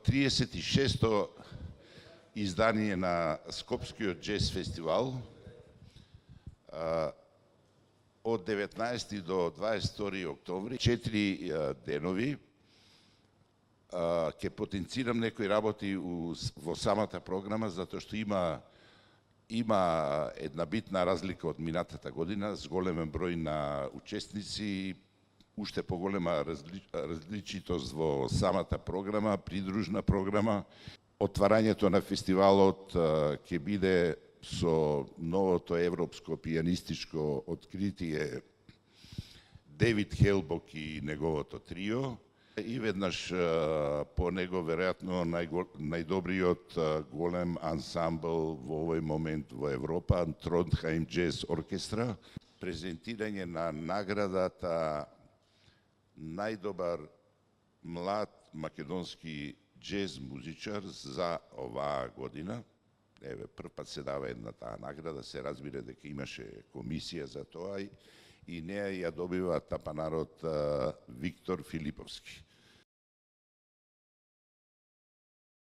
36-то издание на Скопскиот джез фестивал од 19 до 22 октомври, 4 денови. Ќе потенцирам некои работи во самата програма, затоа што има една битна разлика од минатата година, с големен број на учесници, уште поголема различитост во самата програма, придружна програма. Отварањето на фестивалот ќе биде со новото европско пијанистичко откритие Девид Хелбок и неговото трио. И веднаш по него, веројатно, најдобриот голем ансамбл во овој момент во Европа, Трондхаим Джез Оркестра. Презентирање на наградата најдобар млад македонски джез музичар за оваа година. Еве, првпат се дава една таа награда, се разбира дека имаше комисија за тоа и неа ја добива тапанарот Виктор Филиповски.